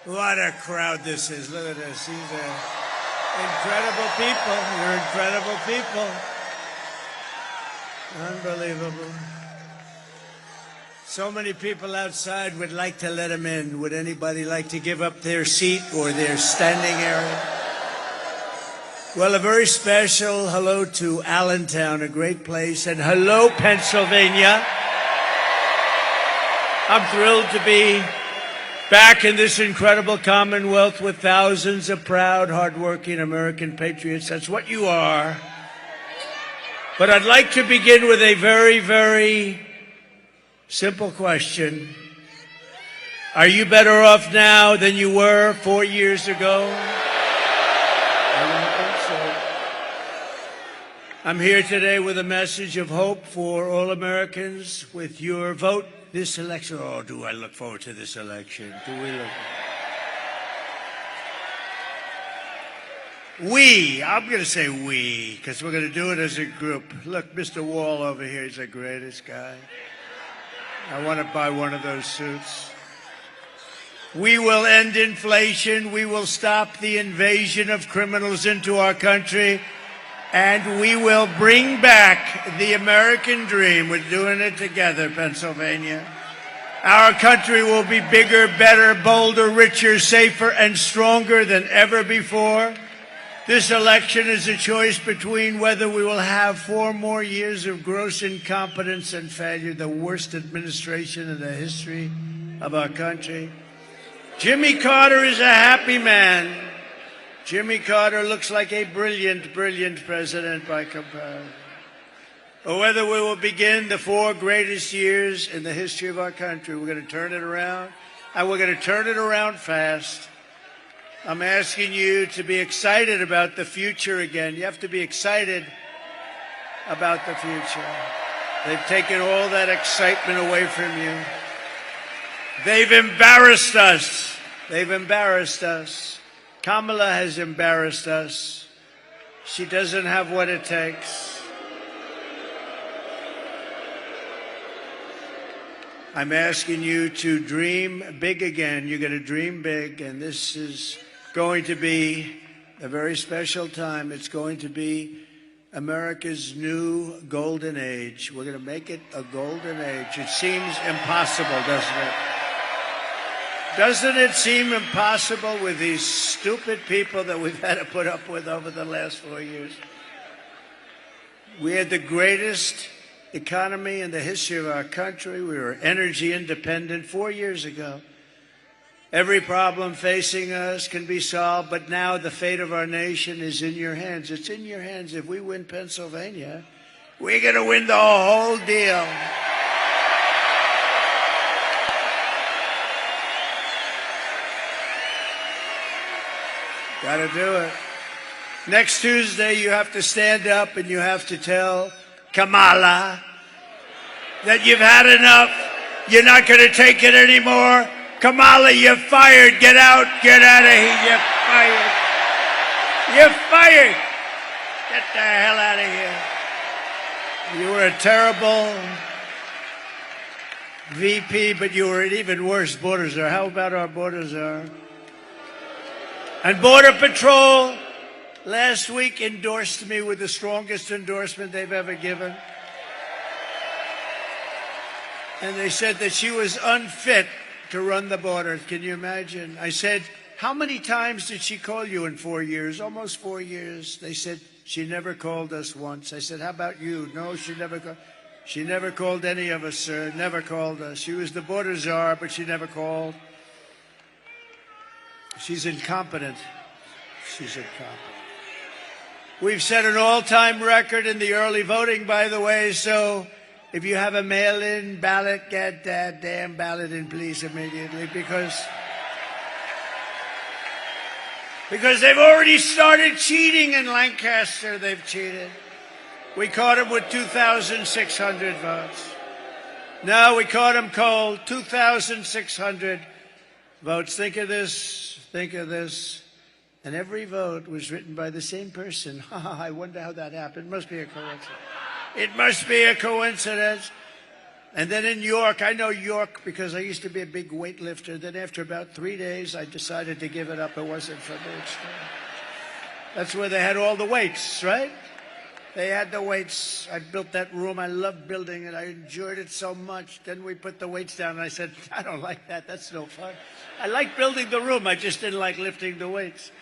What a crowd this is. Look at this. These are incredible people. You're incredible people. Unbelievable. So many people outside would like to let them in. Would anybody like to give up their seat or their standing area? Well, a very special hello to Allentown, a great place, and hello, Pennsylvania. I'm thrilled to be back in this incredible Commonwealth with thousands of proud, hardworking American patriots. That's what you are. But I'd like to begin with a very, very simple question. Are you better off now than you were 4 years ago? I don't think so. I'm here today with a message of hope for all Americans. With your vote this election, oh, do I look forward to this election? Do we look? I'm going to say we, because we're going to do it as a group. Look, Mr. Wall over here, he's the greatest guy. I want to buy one of those suits. We will end inflation. We will stop the invasion of criminals into our country. And we will bring back the American dream. We're doing it together, Pennsylvania. Our country will be bigger, better, bolder, richer, safer, and stronger than ever before. This election is a choice between whether we will have 4 more years of gross incompetence and failure, the worst administration in the history of our country. Jimmy Carter is a happy man. Jimmy Carter looks like a brilliant, brilliant president by comparison. Or whether we will begin the 4 greatest years in the history of our country. We're going to turn it around, and we're going to turn it around fast. I'm asking you to be excited about the future again. You have to be excited about the future. They've taken all that excitement away from you. They've embarrassed us. They've embarrassed us. Kamala has embarrassed us. She doesn't have what it takes. I'm asking you to dream big again. You're going to dream big, and this is going to be a very special time. It's going to be America's new golden age. We're going to make it a golden age. It seems impossible, doesn't it? Doesn't it seem impossible with these stupid people that we've had to put up with over the last 4 years? We had the greatest economy in the history of our country. We were energy independent 4 years ago. Every problem facing us can be solved, but now the fate of our nation is in your hands. It's in your hands. If we win Pennsylvania, we're going to win the whole deal. Got to do it. Next Tuesday, you have to stand up and you have to tell Kamala that you've had enough. You're not going to take it anymore. Kamala, you're fired. Get out. Get out of here. You're fired. You're fired. Get the hell out of here. You were a terrible VP, but you were an even worse border czar. How about our border czar? And Border Patrol last week endorsed me with the strongest endorsement they've ever given. And they said that she was unfit to run the border. Can you imagine? I said, how many times did she call you in 4 years? Almost 4 years. They said, she never called us once. I said, how about you? No, she never called. She never called any of us, sir. Never called us. She was the border czar, but she never called. She's incompetent. She's incompetent. We've set an all-time record in the early voting, by the way, so if you have a mail-in ballot, get that damn ballot in, please, immediately, because they've already started cheating in Lancaster. They've cheated. We caught them with 2,600 votes. No, we caught them cold. 2,600 votes. Think of this. Think of this. And every vote was written by the same person. I wonder how that happened. It must be a coincidence. It must be a coincidence. And then in York, I know York because I used to be a big weightlifter. Then after about 3 days, I decided to give it up. It wasn't for me. That's where they had all the weights, right? They had the weights. I built that room. I loved building it. I enjoyed it so much. Then we put the weights down, and I said, I don't like that. That's no fun. I like building the room. I just didn't like lifting the weights.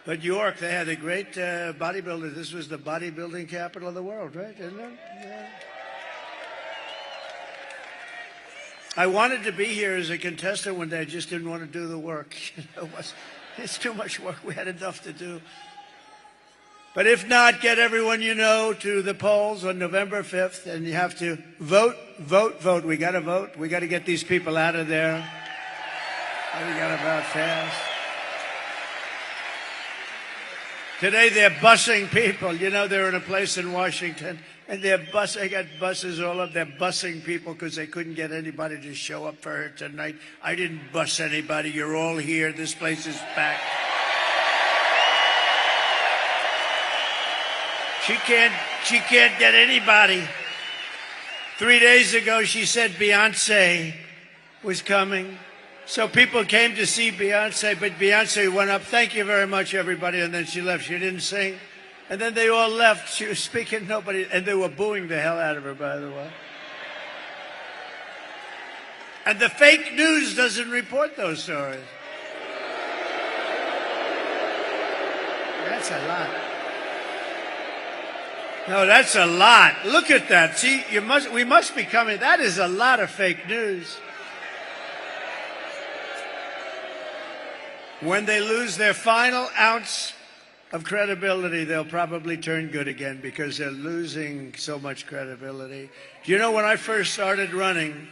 But York, they had a great bodybuilder. This was the bodybuilding capital of the world, right? Isn't it? Yeah. I wanted to be here as a contestant one day. I just didn't want to do the work. It's too much work. We had enough to do. But if not, get everyone you know to the polls on November 5th, and you have to vote, vote, vote. We got to vote. We got to get these people out of there. We got to vote fast. Today they're busing people. You know, they're in a place in Washington, and they got buses all up. They're busing people because they couldn't get anybody to show up for her tonight. I didn't bus anybody. You're all here. This place is packed. She can't get anybody. 3 days ago, she said Beyonce was coming. So people came to see Beyonce, but Beyonce went up, thank you very much, everybody, and then she left. She didn't sing. And then they all left. She was speaking, nobody, and they were booing the hell out of her, by the way. And the fake news doesn't report those stories. That's a lot. No, that's a lot. Look at that. See, we must be coming. That is a lot of fake news. When they lose their final ounce of credibility, they'll probably turn good again because they're losing so much credibility. Do you know when I first started running,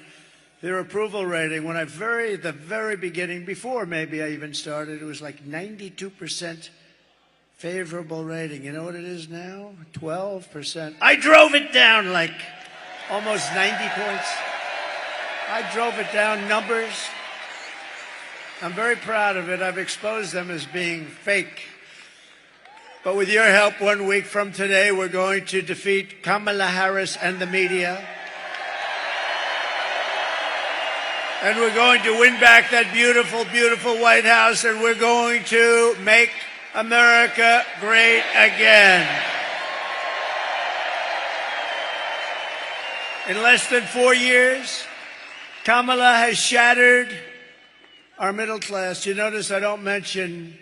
their approval rating, when at the very beginning, before maybe I even started, it was like 92% favorable rating. You know what it is now? 12%. I drove it down like almost 90 points. I drove it down numbers. I'm very proud of it. I've exposed them as being fake. But with your help, 1 week from today, we're going to defeat Kamala Harris and the media. And we're going to win back that beautiful, beautiful White House, and we're going to make America great again. In less than 4 years, Kamala has shattered our middle class. You notice I don't mention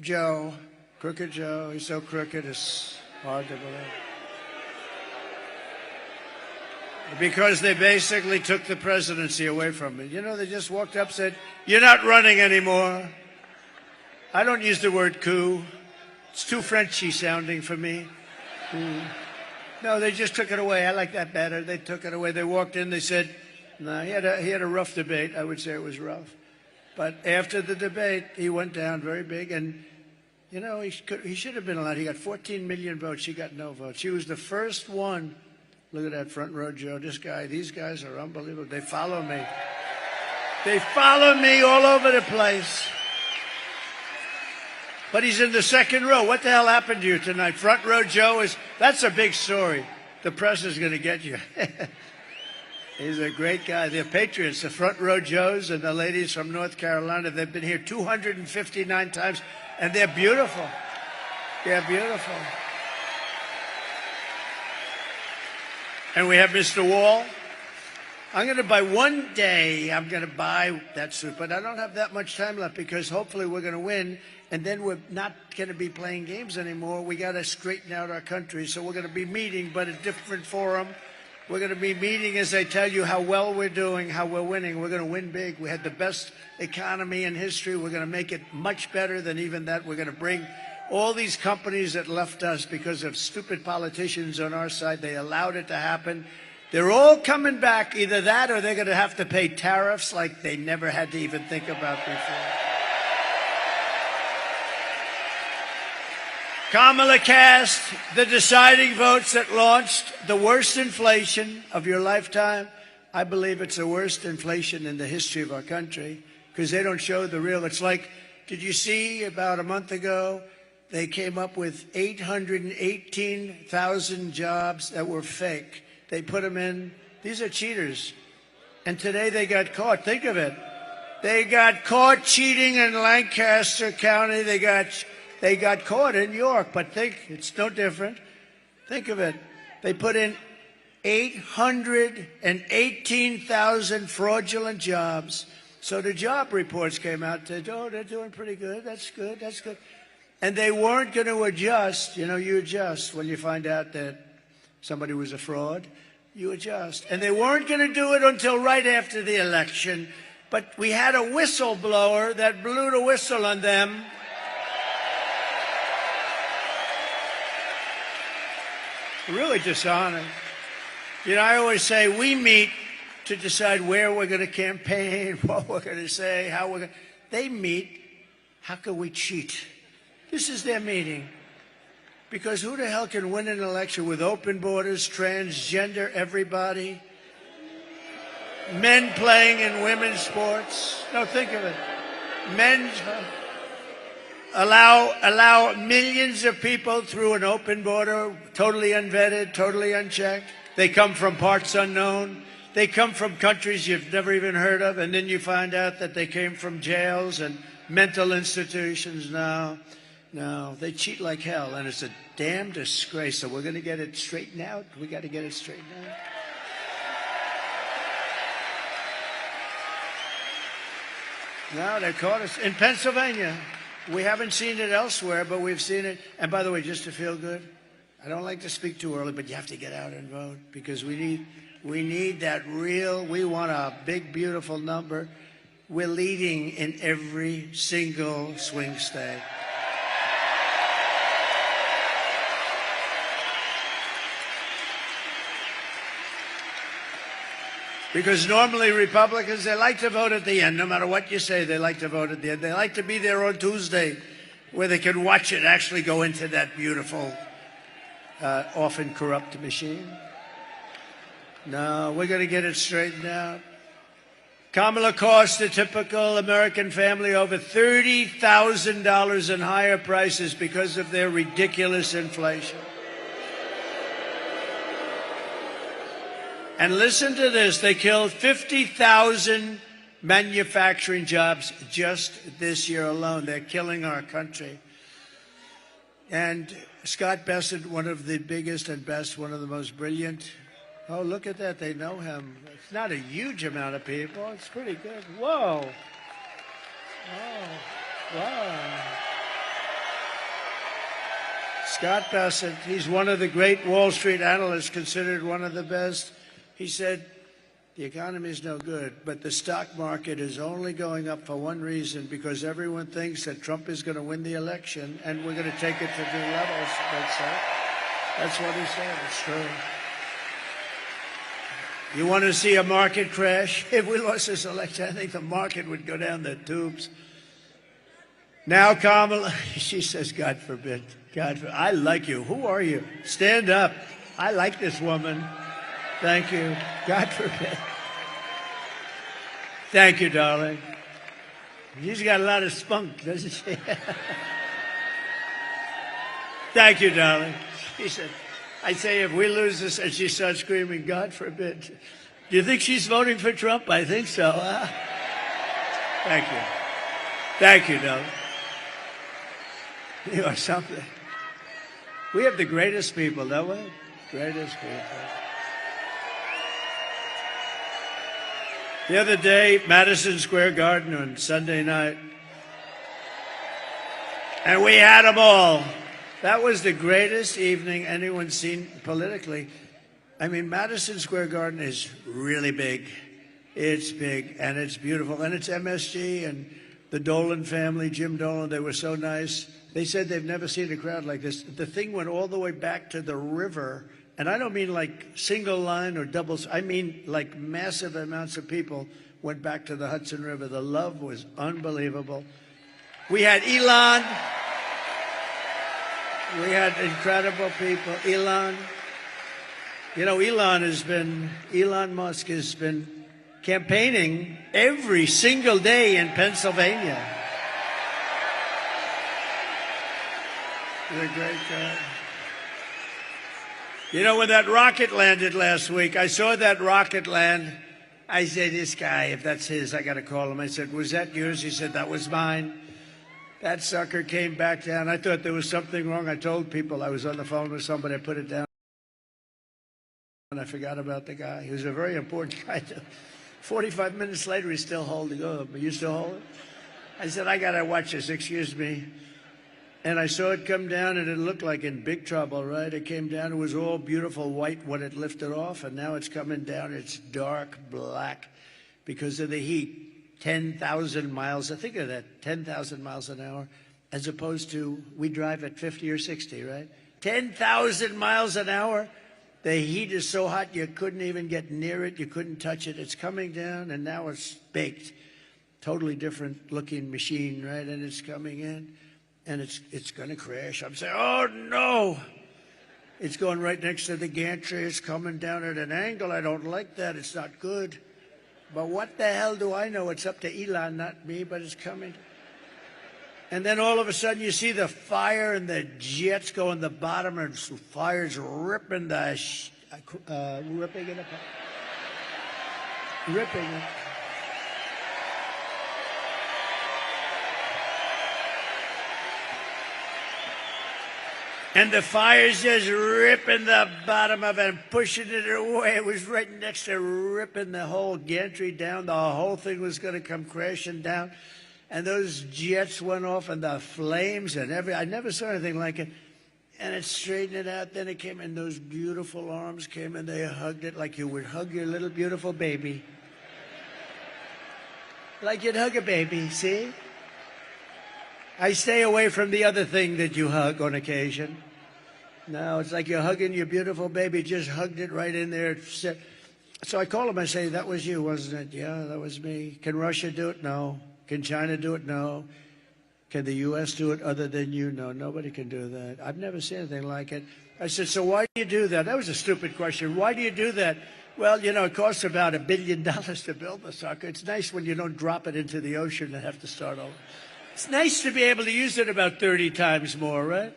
Joe, Crooked Joe. He's so crooked, it's hard to believe. Because they basically took the presidency away from me. You know, they just walked up and said, you're not running anymore. I don't use the word coup. It's too Frenchy sounding for me. No, they just took it away. I like that better. They took it away. They walked in, they said, no, he had a rough debate. I would say it was rough. But after the debate, he went down very big, and, you know, he should have been allowed. He got 14 million votes. He got no votes. He was the first one. Look at that front row, Joe. These guys are unbelievable. They follow me. They follow me all over the place. But he's in the second row. What the hell happened to you tonight? Front row Joe that's a big story. The press is going to get you. He's a great guy. They're patriots, the front row Joes and the ladies from North Carolina. They've been here 259 times, and they're beautiful. They're beautiful. And we have Mr. Wall. I'm going to buy that suit, but I don't have that much time left because hopefully we're going to win, and then we're not going to be playing games anymore. We got to straighten out our country, so we're going to be meeting, but a different forum. We're going to be meeting as I tell you how well we're doing, how we're winning. We're going to win big. We had the best economy in history. We're going to make it much better than even that. We're going to bring all these companies that left us because of stupid politicians on our side. They allowed it to happen. They're all coming back. Either that or they're going to have to pay tariffs like they never had to even think about before. Kamala cast the deciding votes that launched the worst inflation of your lifetime. I believe it's the worst inflation in the history of our country because they don't show the real. It's like, did you see about a month ago, they came up with 818,000 jobs that were fake. They put them in These are cheaters. And today they got caught. Think of it. They got caught cheating in Lancaster County. They got caught in York. But think, it's no different. Think of it. They put in 818,000 fraudulent jobs. So the job reports came out. Said, oh, they're doing pretty good. That's good. That's good. And they weren't going to adjust. You know, you adjust when you find out that somebody was a fraud. You adjust. And they weren't going to do it until right after the election. But we had a whistleblower that blew the whistle on them. Really dishonored. You know, I always say we meet to decide where we're going to campaign, what we're going to say, how we're going to... They meet, how can we cheat? This is their meeting. Because who the hell can win an election with open borders, transgender everybody, men playing in women's sports? No, think of it. Men allow millions of people through an open border, totally unvetted, totally unchecked. They come from parts unknown. They come from countries you've never even heard of, and then you find out that they came from jails and mental institutions. No, they cheat like hell, and it's a damn disgrace. So we're going to get it straightened out. We got to get it straightened out. No, they caught us in Pennsylvania. We haven't seen it elsewhere, but we've seen it. And by the way, just to feel good, I don't like to speak too early, but you have to get out and vote because we need that real. We want a big, beautiful number. We're leading in every single swing state. Because normally Republicans, they like to vote at the end. No matter what you say, they like to vote at the end. They like to be there on Tuesday where they can watch it actually go into that beautiful, often corrupt machine. No, we're going to get it straightened out. Kamala cost a typical American family over $30,000 in higher prices because of their ridiculous inflation. And listen to this, they killed 50,000 manufacturing jobs just this year alone. They're killing our country. And Scott Bessent, one of the biggest and best, one of the most brilliant. Oh, look at that, they know him. It's not a huge amount of people. It's pretty good. Whoa. Oh, wow. Scott Bessent, he's one of the great Wall Street analysts, considered one of the best. He said, the economy is no good, but the stock market is only going up for one reason, because everyone thinks that Trump is going to win the election and we're going to take it to new levels. That's what he said. It's true. You want to see a market crash? If we lost this election, I think the market would go down the tubes. Now, Kamala, she says, God forbid. God forbid. I like you. Who are you? Stand up. I like this woman. Thank you. God forbid. Thank you, darling. She's got a lot of spunk, doesn't she? Thank you, darling. She said, I say, if we lose this, and she starts screaming, God forbid. Do you think she's voting for Trump? I think so. Thank you. Thank you, darling. You are something. We have the greatest people, don't we? Greatest people. The other day, Madison Square Garden on Sunday night, and we had them all. That was the greatest evening anyone's seen politically. I mean, Madison Square Garden is really big. It's big, and it's beautiful, and it's MSG, and the Dolan family, Jim Dolan, they were so nice. They said they've never seen a crowd like this. The thing went all the way back to the river. And I don't mean like single line or doubles. I mean like massive amounts of people went back to the Hudson River. The love was unbelievable. We had Elon. We had incredible people. Elon. You know, Elon Musk has been campaigning every single day in Pennsylvania. He's a great guy. You know, when that rocket landed last week, I saw that rocket land. I said, this guy, if that's his, I got to call him. I said, was that yours? He said, that was mine. That sucker came back down. I thought there was something wrong. I told people I was on the phone with somebody. I put it down, and I forgot about the guy. He was a very important guy. 45 minutes later, he's still holding up. Are you still holding? I said, I got to watch this. Excuse me. And I saw it come down, and it looked like in big trouble, right? It came down. It was all beautiful white when it lifted off, and now it's coming down. It's dark black because of the heat. 10,000 miles. Think of that, 10,000 miles an hour, as opposed to we drive at 50 or 60, right? 10,000 miles an hour. The heat is so hot you couldn't even get near it. You couldn't touch it. It's coming down, and now it's baked. Totally different looking machine, right? And it's coming in. And it's going to crash. I'm saying, oh, no. It's going right next to the gantry. It's coming down at an angle. I don't like that. It's not good. But what the hell do I know? It's up to Elon, not me, but it's coming. And then all of a sudden you see the fire and the jets go in the bottom and fire's ripping the, ripping it apart. Ripping it. And the fire's just ripping the bottom of it and pushing it away. It was right next to ripping the whole gantry down. The whole thing was going to come crashing down. And those jets went off and the flames and I never saw anything like it. And it straightened it out. Then it came and those beautiful arms came and they hugged it like you would hug your little beautiful baby. Like you'd hug a baby, see? I stay away from the other thing that you hug on occasion. No, it's like you're hugging your beautiful baby. Just hugged it right in there. So I call him. I say, that was you, wasn't it? Yeah, that was me. Can Russia do it? No. Can China do it? No. Can the U.S. do it other than you? No, nobody can do that. I've never seen anything like it. I said, so why do you do that? That was a stupid question. Why do you do that? Well, you know, it costs about $1 billion to build the sucker. It's nice when you don't drop it into the ocean and have to start over. It's nice to be able to use it about 30 times more, right?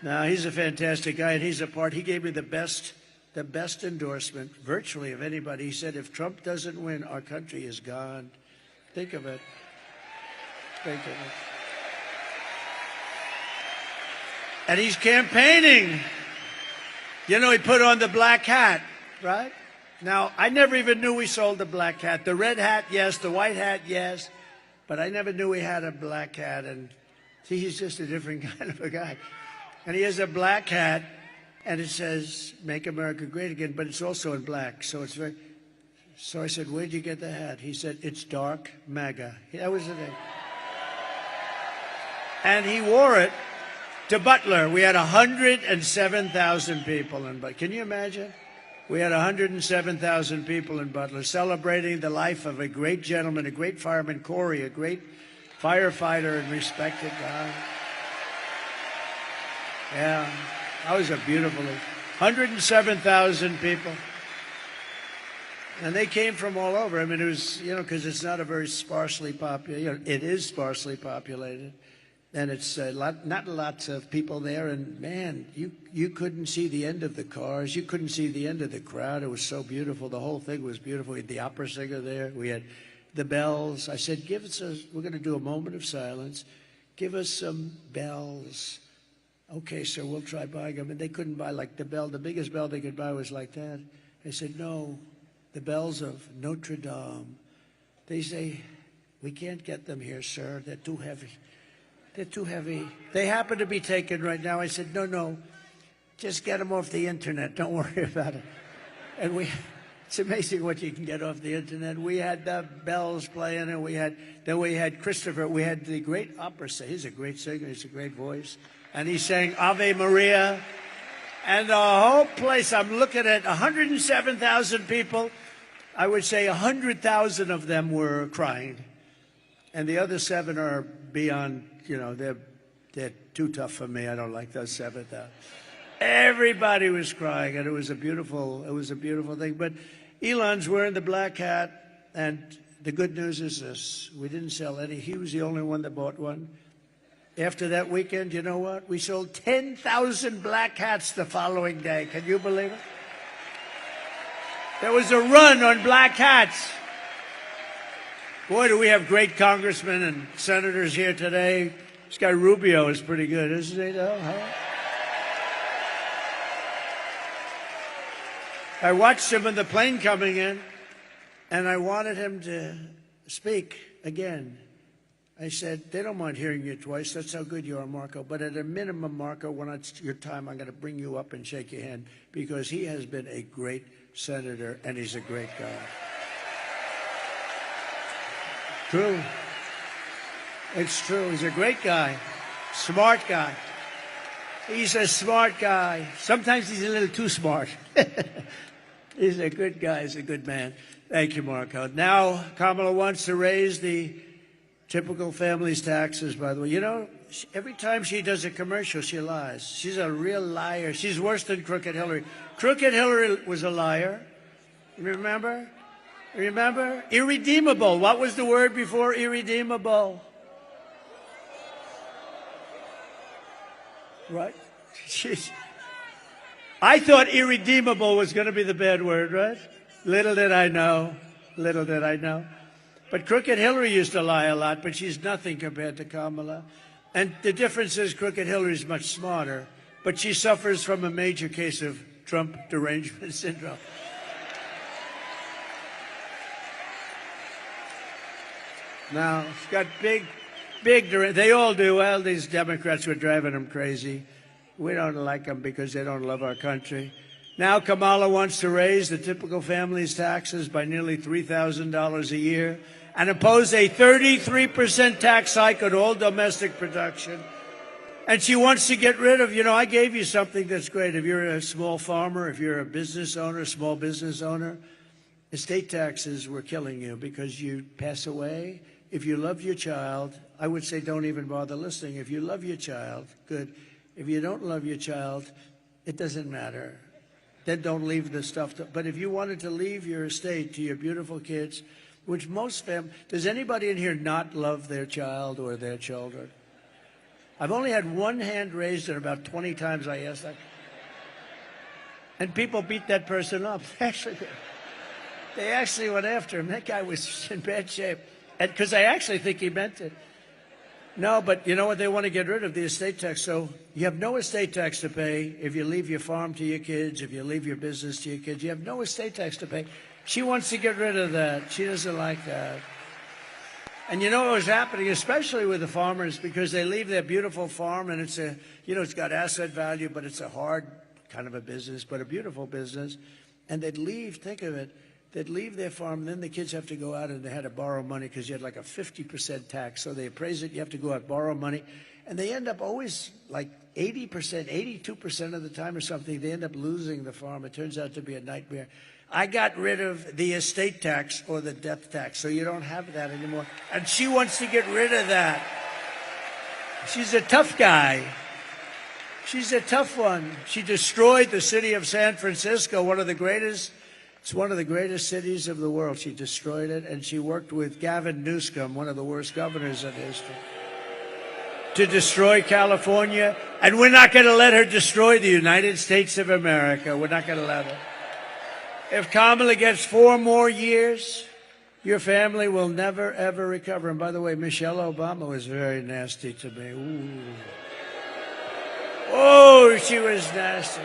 Now, he's a fantastic guy, and he's a part. He gave me the best endorsement, virtually, of anybody. He said, if Trump doesn't win, our country is gone. Think of it. Think of it. And he's campaigning. You know, he put on the black hat, right? Now, I never even knew we sold the black hat. The red hat, yes. The white hat, yes. But I never knew he had a black hat, and see, he's just a different kind of a guy. And he has a black hat, and it says, Make America Great Again, but it's also in black. So it's very, so I said, where'd you get the hat? He said, it's dark MAGA. That was the name. And he wore it to Butler. We had 107,000 people in Butler. Can you imagine? We had 107,000 people in Butler celebrating the life of a great gentleman, a great fireman, Corey, a great firefighter and respected guy. Yeah, that was a beautiful 107,000 people. And they came from all over. I mean, it was, you know, because it's not a very sparsely populated, you know, it is sparsely populated. And it's not lots of people there. And, man, you couldn't see the end of the cars. You couldn't see the end of the crowd. It was so beautiful. The whole thing was beautiful. We had the opera singer there. We had the bells. I said, we're going to do a moment of silence. Give us some bells. Okay, sir, we'll try buying them. And they couldn't buy, like, the bell. The biggest bell they could buy was like that. I said, no, the bells of Notre Dame. They say, we can't get them here, sir. They're too heavy. They're too heavy. They happen to be taken right now. I said, no, just get them off the internet. Don't worry about it. And it's amazing what you can get off the internet. We had the bells playing, and then we had Christopher. We had the great opera singer. He's a great singer. He's a great voice. And he sang Ave Maria. And the whole place, I'm looking at 107,000 people. I would say 100,000 of them were crying. And the other 7 are beyond, you know, they're too tough for me. I don't like those 7,000. Everybody was crying, and it was a beautiful thing. But Elon's wearing the black hat, and the good news is this: we didn't sell any. He was the only one that bought one. After that weekend, you know what? We sold 10,000 black hats the following day. Can you believe it? There was a run on black hats. Boy, do we have great congressmen and senators here today. This guy Rubio is pretty good, isn't he, though? Huh? I watched him in the plane coming in, and I wanted him to speak again. I said, they don't mind hearing you twice. That's how good you are, Marco. But at a minimum, Marco, when it's your time, I'm going to bring you up and shake your hand because he has been a great senator, and he's a great guy. True. It's true. He's a great guy, smart guy. He's a smart guy. Sometimes he's a little too smart. He's a good guy. He's a good man. Thank you, Marco. Now, Kamala wants to raise the typical family's taxes, by the way. You know, every time she does a commercial, she lies. She's a real liar. She's worse than Crooked Hillary. Crooked Hillary was a liar. Remember? Remember? Irredeemable. What was the word before irredeemable? Right? I thought irredeemable was going to be the bad word, right? Little did I know. Little did I know. But Crooked Hillary used to lie a lot, but she's nothing compared to Kamala. And the difference is Crooked Hillary is much smarter, but she suffers from a major case of Trump derangement syndrome. Now, she's got big, they all do. Well, these Democrats were driving them crazy. We don't like them because they don't love our country. Now Kamala wants to raise the typical family's taxes by nearly $3,000 a year and impose a 33% tax hike on all domestic production. And she wants to get rid of, you know, I gave you something that's great. If you're a small farmer, if you're a business owner, small business owner, estate taxes were killing you because you pass away. If you love your child, I would say don't even bother listening. If you love your child, good. If you don't love your child, it doesn't matter. Then don't leave the stuff. But if you wanted to leave your estate to your beautiful kids, which most families, does anybody in here not love their child or their children? I've only had one hand raised, and about 20 times I asked that. And people beat that person up. They actually went after him. That guy was in bad shape. Because I actually think he meant it. No, but you know what? They want to get rid of the estate tax. So you have no estate tax to pay if you leave your farm to your kids, if you leave your business to your kids. You have no estate tax to pay. She wants to get rid of that. She doesn't like that. And you know what was happening, especially with the farmers, because they leave their beautiful farm and it's a, you know, it's got asset value, but it's a hard kind of a business, but a beautiful business. And they'd leave, think of it, they'd leave their farm, and then the kids have to go out and they had to borrow money because you had like a 50% tax. So they appraise it, you have to go out, borrow money. And they end up always like 80%, 82% of the time or something, they end up losing the farm. It turns out to be a nightmare. I got rid of the estate tax or the death tax, so you don't have that anymore. And she wants to get rid of that. She's a tough guy. She's a tough one. She destroyed the city of San Francisco, one of the greatest. It's one of the greatest cities of the world. She destroyed it, and she worked with Gavin Newsom, one of the worst governors in history, to destroy California. And we're not going to let her destroy the United States of America. We're not going to let her. If Kamala gets 4 more years, your family will never, ever recover. And by the way, Michelle Obama was very nasty to me. Ooh. Oh, she was nasty.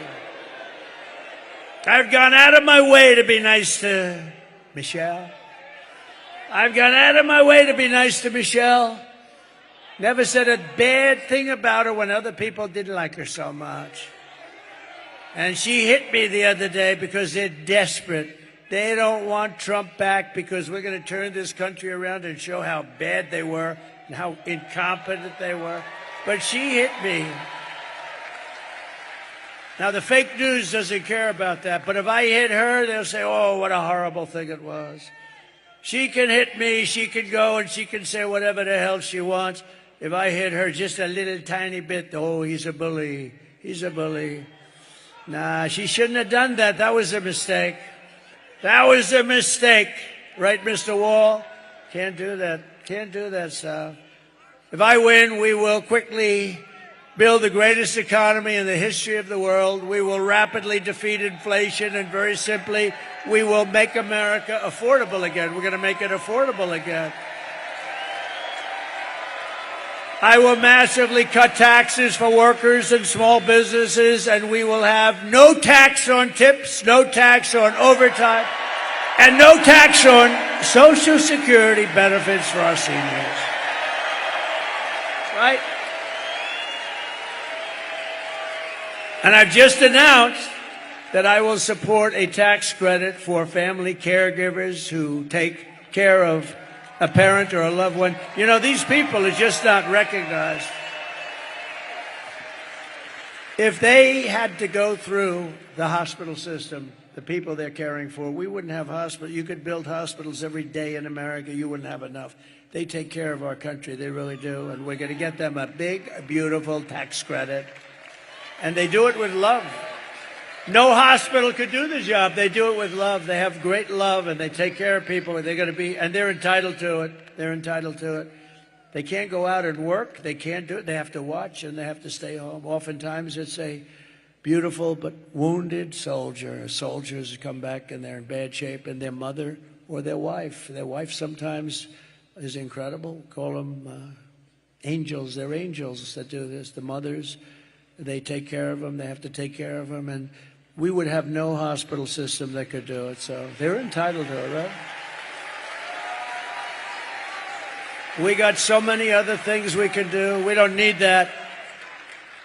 I've gone out of my way to be nice to Michelle. I've gone out of my way to be nice to Michelle. Never said a bad thing about her when other people didn't like her so much. And she hit me the other day because they're desperate. They don't want Trump back because we're going to turn this country around and show how bad they were and how incompetent they were. But she hit me. Now, the fake news doesn't care about that, but if I hit her, they'll say, oh, what a horrible thing it was. She can hit me, she can go, and she can say whatever the hell she wants. If I hit her just a little tiny bit, oh, he's a bully, he's a bully. Nah, she shouldn't have done that. That was a mistake. That was a mistake. Right, Mr. Wall? Can't do that. Can't do that, Sal. If I win, we will quickly build the greatest economy in the history of the world. We will rapidly defeat inflation, and very simply, we will make America affordable again. We're going to make it affordable again. I will massively cut taxes for workers and small businesses, and we will have no tax on tips, no tax on overtime, and no tax on Social Security benefits for our seniors. Right? And I've just announced that I will support a tax credit for family caregivers who take care of a parent or a loved one. You know, these people are just not recognized. If they had to go through the hospital system, the people they're caring for, we wouldn't have hospitals. You could build hospitals every day in America. You wouldn't have enough. They take care of our country. They really do. And we're going to get them a big, beautiful tax credit. And they do it with love. No hospital could do the job. They do it with love. They have great love, and they take care of people. They're going to be, and they're entitled to it. They're entitled to it. They can't go out and work. They can't do it. They have to watch, and they have to stay home. Oftentimes, it's a beautiful but wounded soldier. Soldiers come back, and they're in bad shape, and their mother or their wife. Their wife sometimes is incredible. Call them angels. They're angels that do this. The mothers, they take care of them. They have to take care of them. And we would have no hospital system that could do it. So they're entitled to it, right? We got so many other things we can do. We don't need that.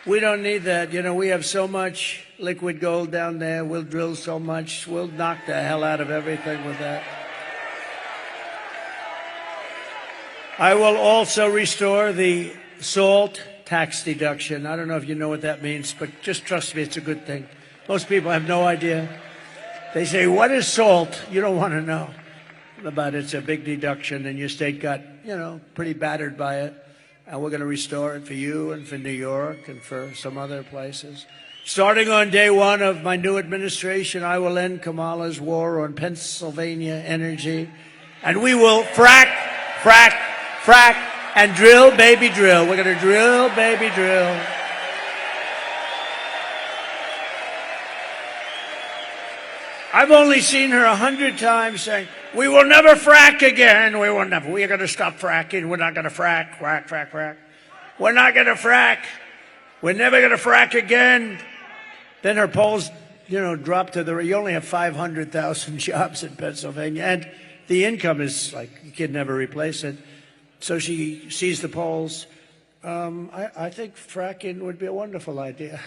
We don't need that. You know, we have so much liquid gold down there. We'll drill so much. We'll knock the hell out of everything with that. I will also restore the SALT tax deduction. I don't know if you know what that means, but just trust me, it's a good thing. Most people have no idea. They say, what is SALT? You don't want to know about it. It's a big deduction, and your state got, you know, pretty battered by it. And we're going to restore it for you and for New York and for some other places. Starting on day one of my new administration, I will end Kamala's war on Pennsylvania energy. And we will frack, frack, frack, and drill, baby, drill. We're going to drill, baby, drill. I've only seen her 100 times saying, we will never frack again. We will never. We are going to stop fracking. We're not going to frack, frack, frack, frack. We're not going to frack. We're never going to frack again. Then her polls, you know, drop to you only have 500,000 jobs in Pennsylvania. And the income is like, you can never replace it. So she sees the polls. I think fracking would be a wonderful idea.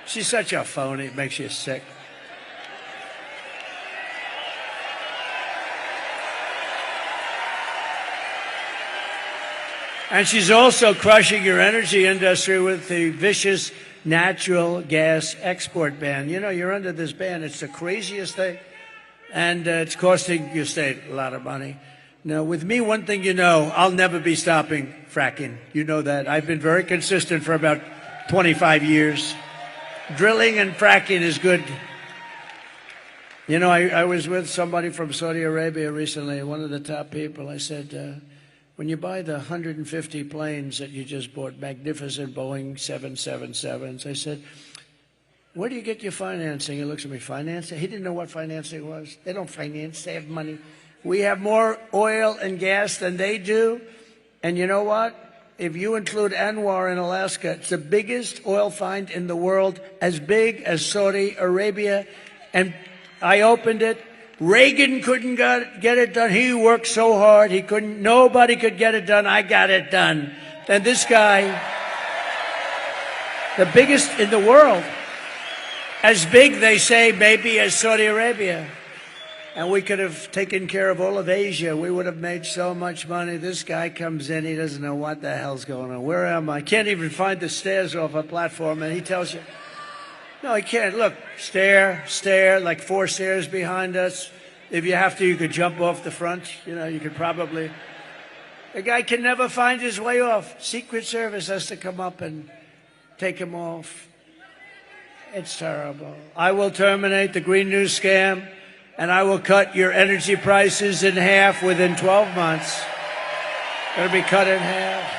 She's such a phony. It makes you sick. And she's also crushing your energy industry with the vicious natural gas export ban. You know, you're under this ban. It's the craziest thing. And it's costing your state a lot of money. Now, with me, one thing you know, I'll never be stopping fracking. You know that. I've been very consistent for about 25 years. Drilling and fracking is good. You know, I was with somebody from Saudi Arabia recently, one of the top people. I said, when you buy the 150 planes that you just bought, magnificent Boeing 777s, I said, where do you get your financing? He looks at me, financing? He didn't know what financing was. They don't finance, they have money. We have more oil and gas than they do. And you know what? If you include Anwar in Alaska, it's the biggest oil find in the world, as big as Saudi Arabia. And I opened it. Reagan couldn't get it done. He worked so hard. He couldn't. Nobody could get it done. I got it done. And this guy, the biggest in the world, as big, they say, maybe as Saudi Arabia. And we could have taken care of all of Asia. We would have made so much money. This guy comes in. He doesn't know what the hell's going on. Where am I? Can't even find the stairs off a platform. And he tells you, no, he can't. Look, stair, like 4 stairs behind us. If you have to, you could jump off the front. You know, you could probably. The guy can never find his way off. Secret Service has to come up and take him off. It's terrible. I will terminate the Green New scam. And I will cut your energy prices in half within 12 months. Going to be cut in half.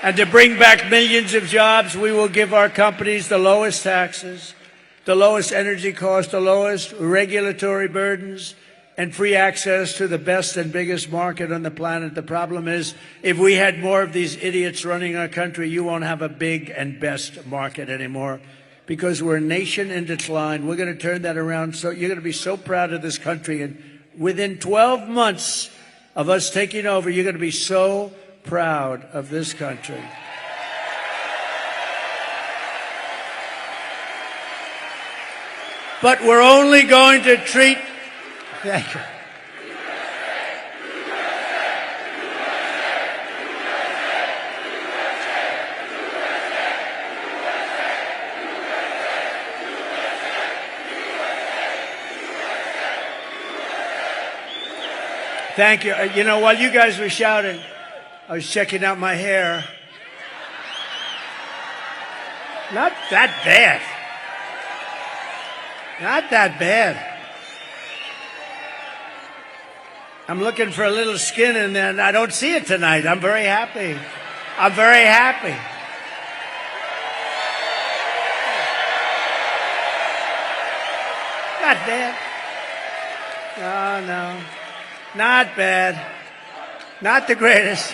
And to bring back millions of jobs, we will give our companies the lowest taxes, the lowest energy costs, the lowest regulatory burdens, and free access to the best and biggest market on the planet. The problem is, if we had more of these idiots running our country, you won't have a big and best market anymore, because we're a nation in decline. We're going to turn that around. So you're going to be so proud of this country. And within 12 months of us taking over, you're going to be so proud of this country. But we're only going to treat... Thank you. Thank you. You know, while you guys were shouting, I was checking out my hair. Not that bad. Not that bad. I'm looking for a little skin in there, and I don't see it tonight. I'm very happy. I'm very happy. Not bad. No. Not bad. Not the greatest.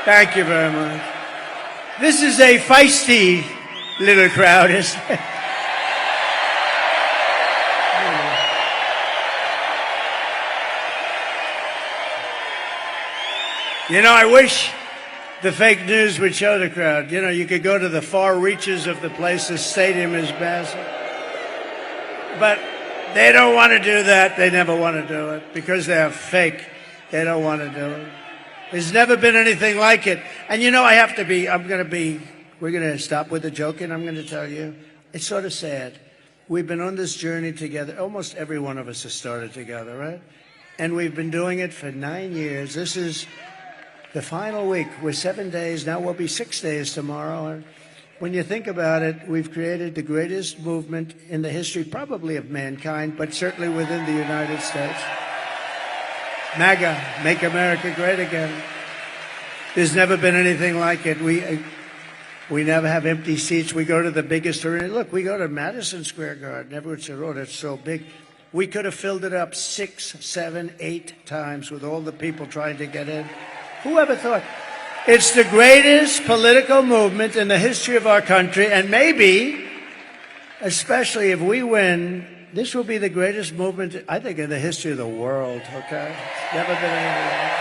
Thank you very much. This is a feisty little crowd, isn't it? You know, I wish the fake news would show the crowd. You know, you could go to the far reaches of the place. The stadium is massive. But they don't want to do that. They never want to do it because they're fake. They don't want to do it. There's never been anything like it. And you know, we're going to stop with the joking. I'm going to tell you, it's sort of sad. We've been on this journey together. Almost every one of us has started together, right? And we've been doing it for 9 years. This is the final week. We're 7 days. Now we'll be 6 days tomorrow. And when you think about it, we've created the greatest movement in the history, probably of mankind, but certainly within the United States. MAGA, Make America Great Again. There's never been anything like it. We never have empty seats. We go to the biggest arena. Look, we go to Madison Square Garden. Everyone said, oh, that's so big. We could have filled it up 6, 7, 8 times with all the people trying to get in. Who ever thought? It's the greatest political movement in the history of our country, and maybe, especially if we win, this will be the greatest movement, I think, in the history of the world, okay? It's never been anything like it.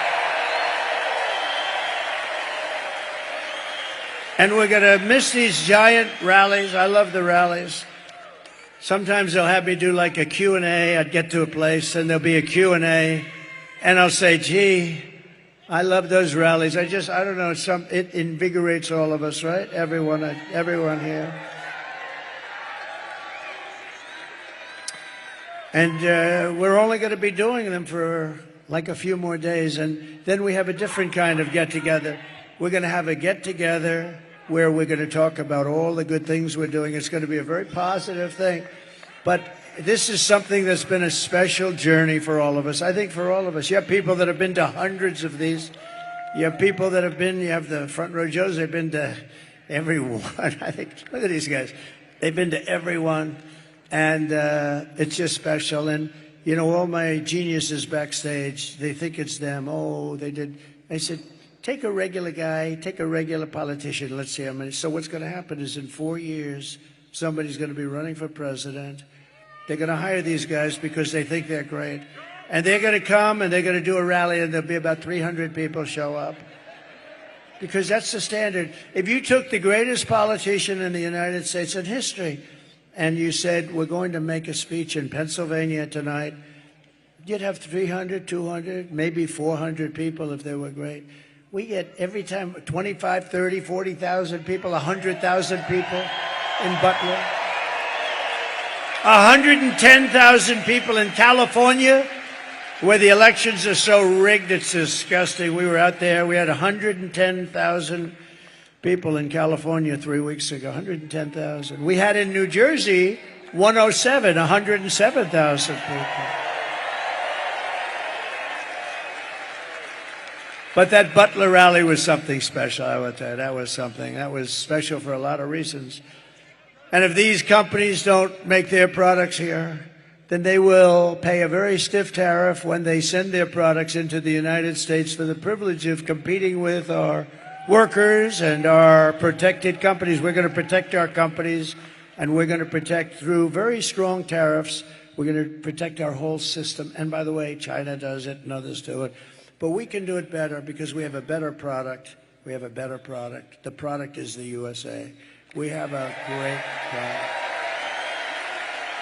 And we're going to miss these giant rallies. I love the rallies. Sometimes they'll have me do like a Q&A. I'd get to a place, and there'll be a Q&A, and I'll say, gee, I love those rallies. I don't know, it invigorates all of us, right? Everyone here. And we're only going to be doing them for like a few more days, and then we have a different kind of get-together. We're going to have a get-together where we're going to talk about all the good things we're doing. It's going to be a very positive thing. But this is something that's been a special journey for all of us. I think for all of us. You have people that have been to hundreds of these. You have people that have been, you have the front row Joes, they've been to everyone. I think, look at these guys. They've been to everyone. And it's just special. And, you know, all my geniuses backstage, they think it's them. Oh, they did. I said, take a regular guy, take a regular politician. Let's see how many. So what's going to happen is in 4 years, somebody's going to be running for president. They're going to hire these guys because they think they're great. And they're going to come and they're going to do a rally, and there'll be about 300 people show up. Because that's the standard. If you took the greatest politician in the United States in history and you said, we're going to make a speech in Pennsylvania tonight, you'd have 300, 200, maybe 400 people if they were great. We get every time 25, 30, 40,000 people, 100,000 people in Butler. 110,000 people in California, where the elections are so rigged, it's disgusting. We were out there. We had 110,000 people in California 3 weeks ago, 110,000. We had in New Jersey 107, 107,000 people. But that Butler rally was something special, I would tell you. That was something. That was special for a lot of reasons. And if these companies don't make their products here, then they will pay a very stiff tariff when they send their products into the United States for the privilege of competing with our workers and our protected companies. We're going to protect our companies, and we're going to protect through very strong tariffs. We're going to protect our whole system. And by the way, China does it and others do it. But we can do it better because we have a better product. We have a better product. The product is the USA. We have a great product.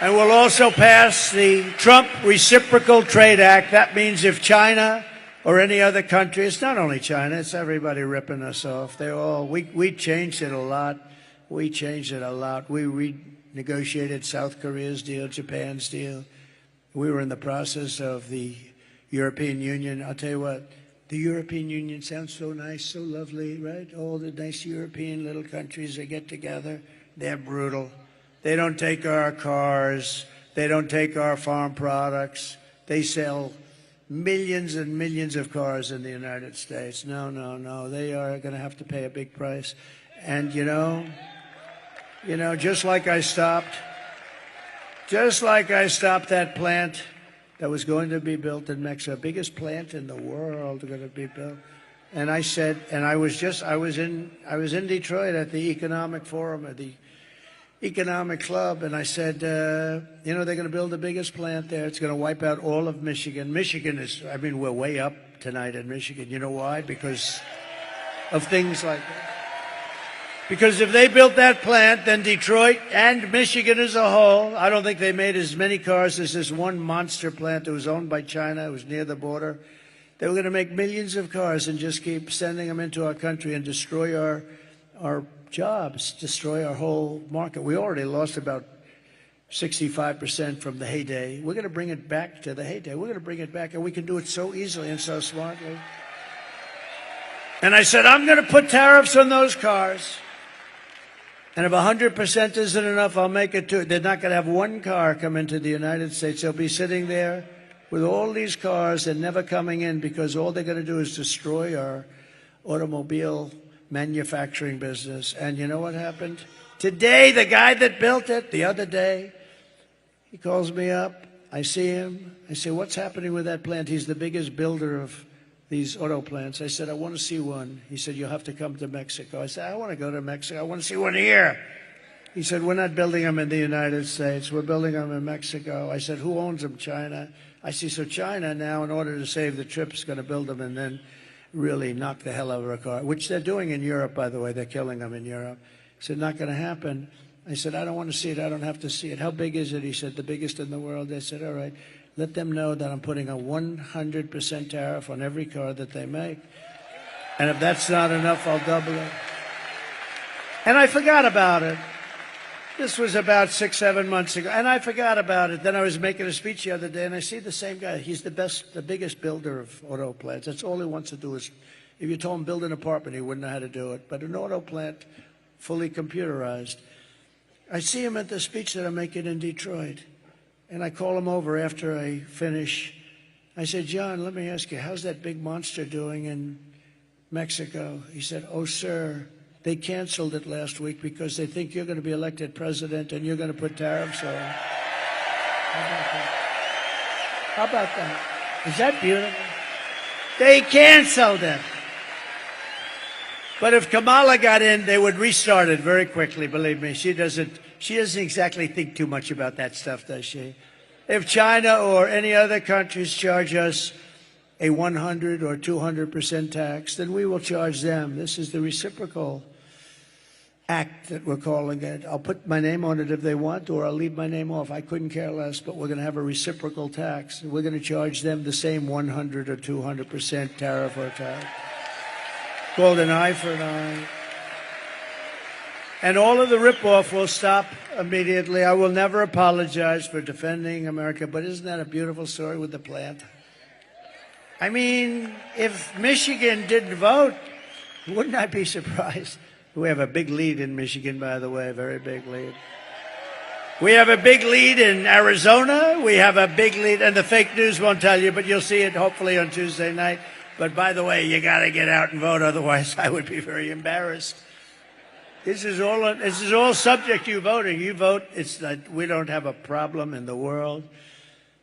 And we'll also pass the Trump Reciprocal Trade Act. That means if China or any other country, it's not only China, it's everybody ripping us off. We changed it a lot. We changed it a lot. We renegotiated South Korea's deal, Japan's deal. We were in the process of the European Union. I'll tell you what, the European Union sounds so nice, so lovely, right? All the nice European little countries, they get together. They're brutal. They don't take our cars. They don't take our farm products. They sell millions and millions of cars in the United States. No, no, no. They are going to have to pay a big price. And, just like I stopped that plant that was going to be built in Mexico, biggest plant in the world going to be built. And I said, and I was in Detroit at the Economic Forum, at the Economic Club, and I said, they're going to build the biggest plant there. It's going to wipe out all of Michigan. We're way up tonight in Michigan. You know why? Because of things like that. Because if they built that plant, then Detroit and Michigan as a whole, I don't think they made as many cars as this one monster plant that was owned by China. It was near the border. They were going to make millions of cars and just keep sending them into our country and destroy our jobs, destroy our whole market. We already lost about 65% from the heyday. We're going to bring it back to the heyday. We're going to bring it back, and we can do it so easily and so smartly. And I said, I'm going to put tariffs on those cars. And if 100% isn't enough, I'll make it to. They're not going to have one car come into the United States. They'll be sitting there with all these cars and never coming in because all they're going to do is destroy our automobile manufacturing business. And you know what happened? Today, the guy that built it, the other day, he calls me up. I see him. I say, what's happening with that plant? He's the biggest builder of these auto plants. I said, I want to see one. He said, you'll have to come to Mexico. I said, I want to go to Mexico. I want to see one here. He said, we're not building them in the United States. We're building them in Mexico. I said, who owns them? China. I see, so China now, in order to save the trip, is going to build them and then really knock the hell out of a car, which they're doing in Europe, by the way. They're killing them in Europe. He said, not going to happen. I said, I don't want to see it. I don't have to see it. How big is it? He said, the biggest in the world. I said, all right. Let them know that I'm putting a 100% tariff on every car that they make. And if that's not enough, I'll double it. And I forgot about it. This was about 6-7 months ago. And I forgot about it. Then I was making a speech the other day, and I see the same guy. He's the biggest builder of auto plants. That's all he wants to do is, if you told him build an apartment, he wouldn't know how to do it. But an auto plant, fully computerized. I see him at the speech that I'm making in Detroit. And I call him over after I finish. I said, John, let me ask you, how's that big monster doing in Mexico? He said, oh, sir, they canceled it last week because they think you're going to be elected president and you're going to put tariffs on. How about that? Is that beautiful? They canceled it. But if Kamala got in, they would restart it very quickly, believe me. She doesn't exactly think too much about that stuff, does she? If China or any other countries charge us a 100 or 200% tax, then we will charge them. This is the reciprocal act that we're calling it. I'll put my name on it if they want, or I'll leave my name off. I couldn't care less, but we're going to have a reciprocal tax. We're going to charge them the same 100 or 200% tariff or tax. Called an eye for an eye. And all of the ripoff will stop immediately. I will never apologize for defending America, but isn't that a beautiful story with the plant? I mean, if Michigan didn't vote, wouldn't I be surprised? We have a big lead in Michigan, by the way, a very big lead. We have a big lead in Arizona. We have a big lead, and the fake news won't tell you, but you'll see it hopefully on Tuesday night. But by the way, you got to get out and vote, otherwise I would be very embarrassed. This is all subject to you voting. You vote. It's like we don't have a problem in the world.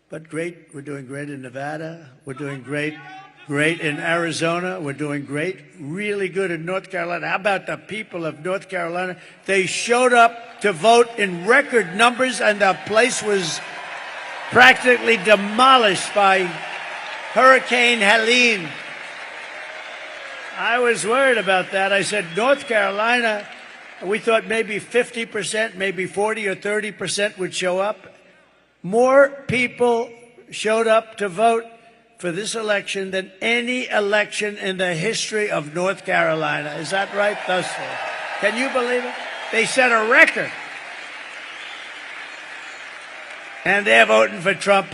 But great, we're doing great in Nevada. We're doing great in Arizona. We're doing great, really good in North Carolina. How about the people of North Carolina? They showed up to vote in record numbers, and the place was practically demolished by Hurricane Helene. I was worried about that. I said, North Carolina, we thought maybe 50%, maybe 40 or 30% would show up. More people showed up to vote for this election than any election in the history of North Carolina. Is that right? Thus far. Can you believe it? They set a record. And they're voting for Trump.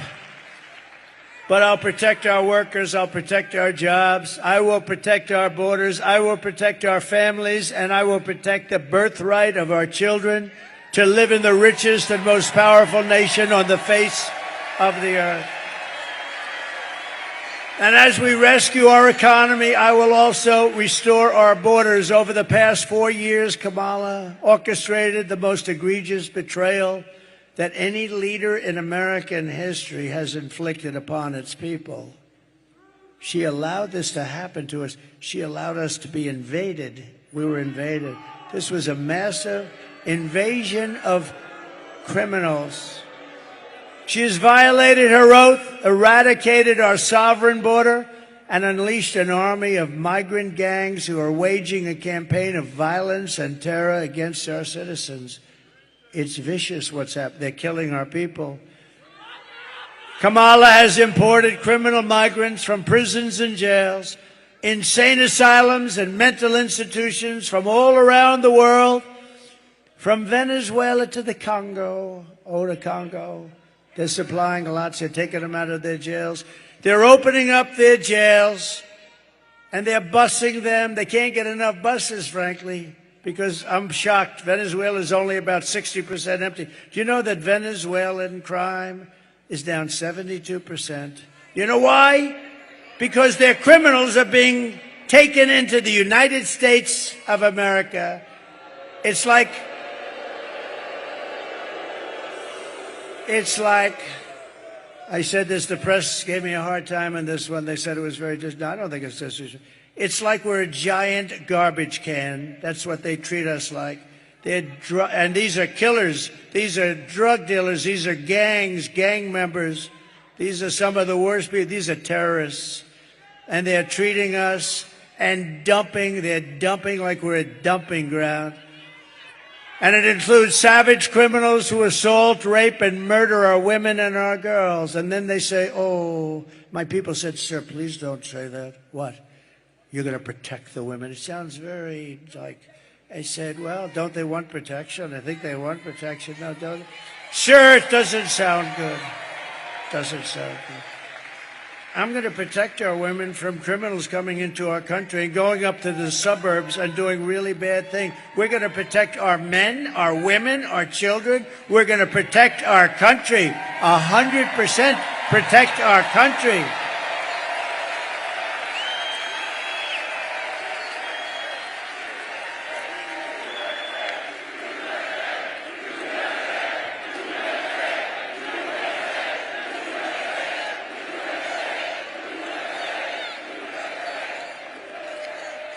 But I'll protect our workers. I'll protect our jobs. I will protect our borders. I will protect our families. And I will protect the birthright of our children to live in the richest and most powerful nation on the face of the earth. And as we rescue our economy, I will also restore our borders. Over the past 4 years, Kamala orchestrated the most egregious betrayal that any leader in American history has inflicted upon its people. She allowed this to happen to us. She allowed us to be invaded. We were invaded. This was a massive invasion of criminals. She has violated her oath, eradicated our sovereign border, and unleashed an army of migrant gangs who are waging a campaign of violence and terror against our citizens. It's vicious what's happening. They're killing our people. Kamala has imported criminal migrants from prisons and jails, insane asylums and mental institutions from all around the world, from Venezuela to the Congo. Oh, the Congo. They're supplying lots. They're taking them out of their jails. They're opening up their jails, and they're busing them. They can't get enough buses, frankly, because I'm shocked. Venezuela is only about 60% empty. Do you know that Venezuelan crime is down 72%? You know why? Because their criminals are being taken into the United States of America. It's like I said this, the press gave me a hard time on this one. They said it was very no, I don't think it's this. It's like we're a giant garbage can. That's what they treat us like. And these are killers. These are drug dealers. These are gangs, gang members. These are some of the worst people. These are terrorists. And they're treating us and dumping. They're dumping like we're a dumping ground. And it includes savage criminals who assault, rape, and murder our women and our girls. And then they say, oh, my people said, sir, please don't say that. What? You're going to protect the women. It sounds very like, I said, well, don't they want protection? I think they want protection. No, don't. Sure, it doesn't sound good. Doesn't sound good. I'm going to protect our women from criminals coming into our country and going up to the suburbs and doing really bad things. We're going to protect our men, our women, our children. We're going to protect our country. 100% protect our country.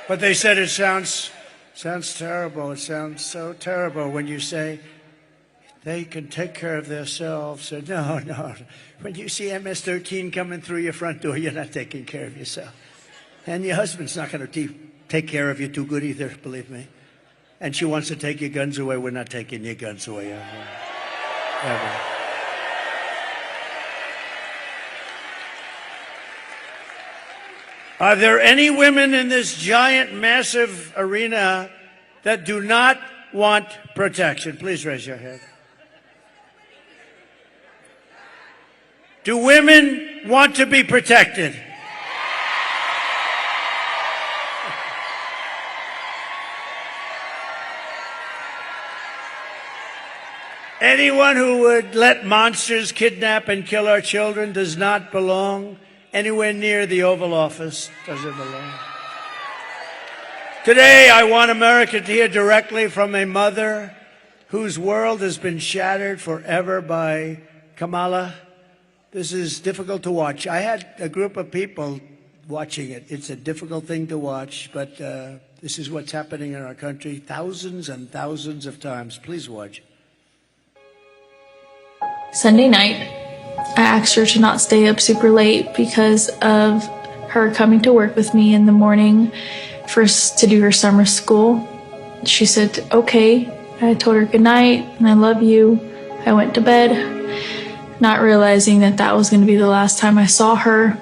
But they said it sounds terrible. It sounds so terrible when you say they can take care of themselves. So no. When you see MS-13 coming through your front door, you're not taking care of yourself. And your husband's not going to take care of you too good either, believe me. And she wants to take your guns away. We're not taking your guns away ever. Are there any women in this giant, massive arena that do not want protection? Please raise your hand. Do women want to be protected? Anyone who would let monsters kidnap and kill our children does not belong anywhere near the Oval Office. Doesn't belong. Today, I want America to hear directly from a mother whose world has been shattered forever by Kamala. This is difficult to watch. I had a group of people watching it. It's a difficult thing to watch, but this is what's happening in our country thousands and thousands of times. Please watch. Sunday night, I asked her to not stay up super late because of her coming to work with me in the morning to do her summer school. She said, okay. I told her good night and I love you. I went to bed, not realizing that that was going to be the last time I saw her.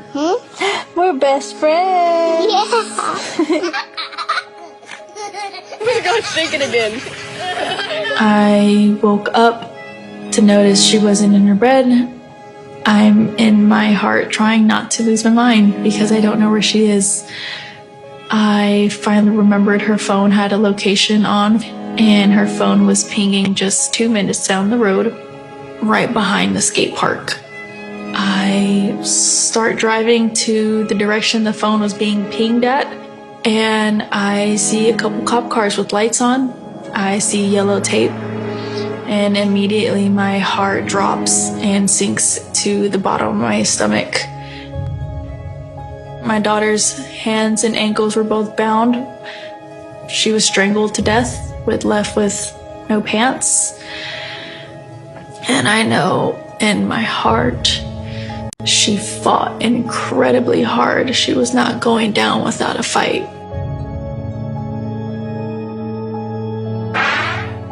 We're best friends. Yeah. Oh my gosh, shake it again. I woke up to notice she wasn't in her bed. I'm in my heart trying not to lose my mind because I don't know where she is. I finally remembered her phone had a location on, and her phone was pinging just 2 minutes down the road, right behind the skate park. I start driving to the direction the phone was being pinged at, and I see a couple cop cars with lights on. I see yellow tape, and immediately my heart drops and sinks to the bottom of my stomach. My daughter's hands and ankles were both bound. She was strangled to death, left with no pants. And I know in my heart she fought incredibly hard. She was not going down without a fight.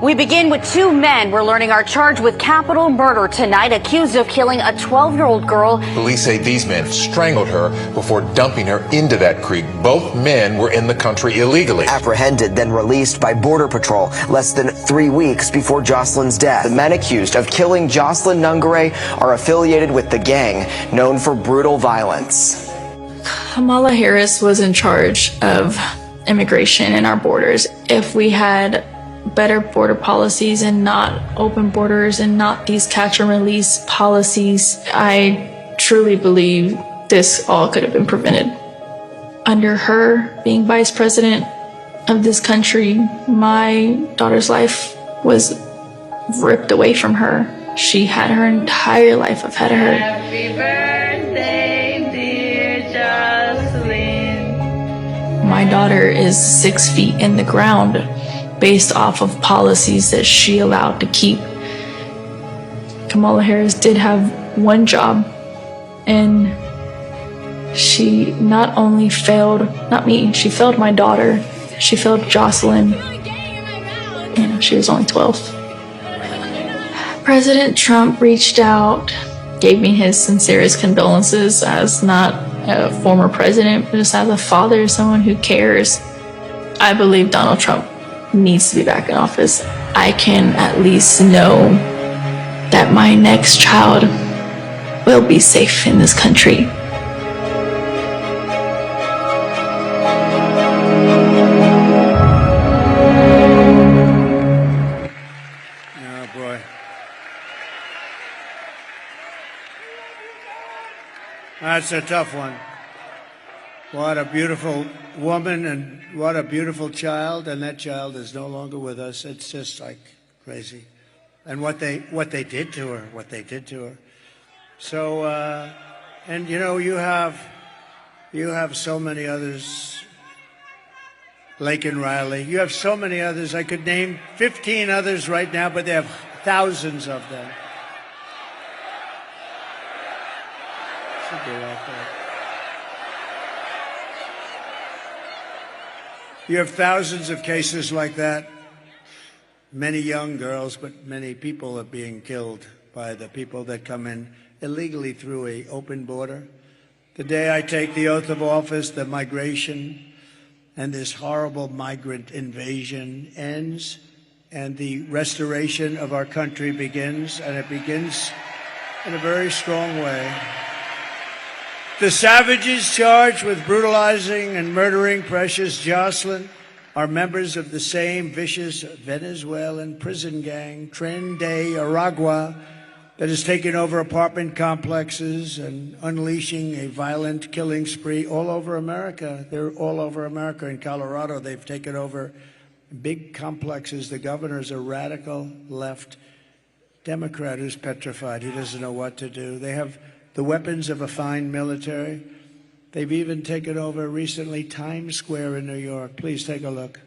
We begin with two men we're learning are charged with capital murder tonight, accused of killing a 12-year-old girl. Police say these men strangled her before dumping her into that creek. Both men were in the country illegally. Apprehended, then released by Border Patrol less than 3 weeks before Jocelyn's death. The men accused of killing Jocelyn Nungare are affiliated with the gang known for brutal violence. Kamala Harris was in charge of immigration and our borders. If we had better border policies and not open borders and not these catch and release policies, I truly believe this all could have been prevented. Under her being vice president of this country, my daughter's life was ripped away from her. She had her entire life ahead of her. Happy birthday, dear Jocelyn. My daughter is 6 feet in the ground based off of policies that she allowed to keep. Kamala Harris did have one job, and she not only failed, not me, she failed my daughter, she failed Jocelyn. You know, she was only 12. President Trump reached out, gave me his sincerest condolences as not a former president, but just as a father, someone who cares. I believe Donald Trump needs to be back in office. I can at least know that my next child will be safe in this country. Oh, boy. That's a tough one. What a beautiful woman and what a beautiful child, and that child is no longer with us. It's just like crazy. And what they did to her, So, and you know, you have so many others, Lake and Riley. You have so many others. I could name 15 others right now, but they have thousands of them. Should be like that. You have thousands of cases like that. Many young girls, but many people are being killed by the people that come in illegally through an open border. The day I take the oath of office, the migration and this horrible migrant invasion ends, and the restoration of our country begins, and it begins in a very strong way. The savages charged with brutalizing and murdering precious Jocelyn are members of the same vicious Venezuelan prison gang, Tren de Aragua, that has taken over apartment complexes and unleashing a violent killing spree all over America. They're all over America. In Colorado, they've taken over big complexes. The governor's a radical left Democrat who's petrified. He doesn't know what to do. They have the weapons of a fine military. They've even taken over recently Times Square in New York. Please take a look.